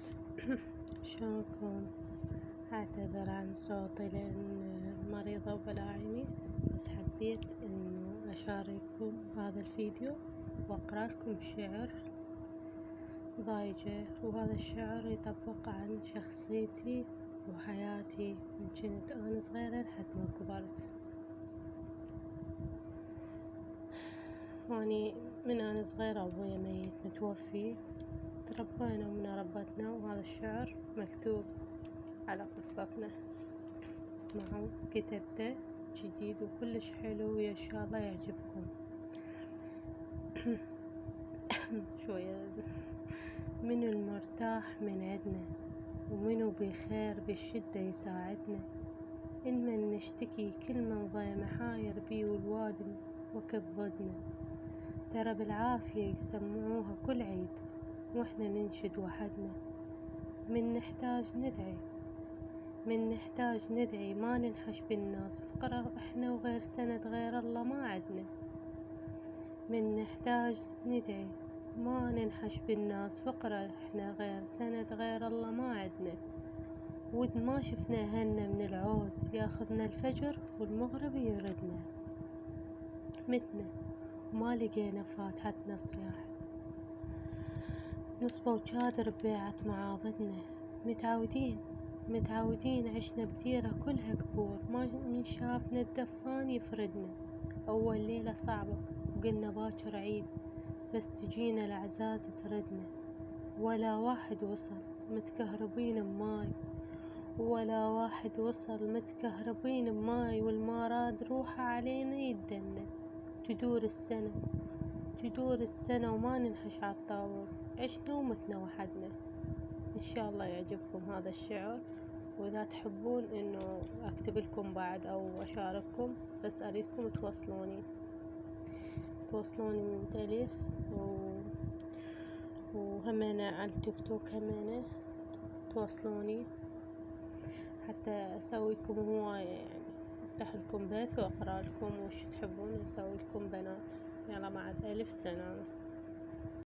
بنات. شلونكم؟ اعتذر عن صوتي لان مريضة وبلاعيني، بس حبيت انه اشارككم هذا الفيديو واقرأ لكم شعر ضايجة، وهذا الشعر يطبق عن شخصيتي وحياتي من كنت انا صغيرة لحد ما كبرت. واني من انا صغيرة ابويا ميت متوفي، تربينا ومنا ربتنا، وهذا الشعر مكتوب على قصتنا. اسمعوا، كتبته جديد وكلش حلو ويا شاء الله يعجبكم. شوية منو المرتاح من عدنا، ومنو بخير بالشدة يساعدنا، إن من نشتكي كل من ضي محاير بي والوادم وقت ضدنا، ترى بالعافية يسمعوها كل عيد واحنا ننشد وحدنا. من نحتاج ندعي ما ننحش بالناس، فقرة احنا وغير سند غير الله ما عدنا. من نحتاج ندعي ما ننحش بالناس، فقرة احنا غير سند غير الله ما عدنا. ود ما شفنا هنا من العوز، ياخذنا الفجر والمغرب يردنا. متنا وما لقينا فاتحتنا الصياح، نصبة وشادر ببيعة معاضدنا. متعودين عشنا بديرة كلها كبور، ما من شافنا الدفان يفردنا. أول ليلة صعبة وقلنا باكر عيد، بس تجينا الأعزاز تردنا. ولا واحد وصل متكهربين بماي، والماراد روحه علينا يدنا. تدور السنة وما ننحش عالطاور، عشنا ومتنا وحدنا. ان شاء الله يعجبكم هذا الشعر، واذا تحبون انه اكتب لكم بعد او اشارككم، بس اريدكم توصلوني من تأليف وهمينة على التيك توك، همينة توصلوني حتى اسوي لكم هواية، يعني افتح لكم بث واقرا لكم وش تحبون اسوي لكم بنات. يلا مع 1000 سلامة.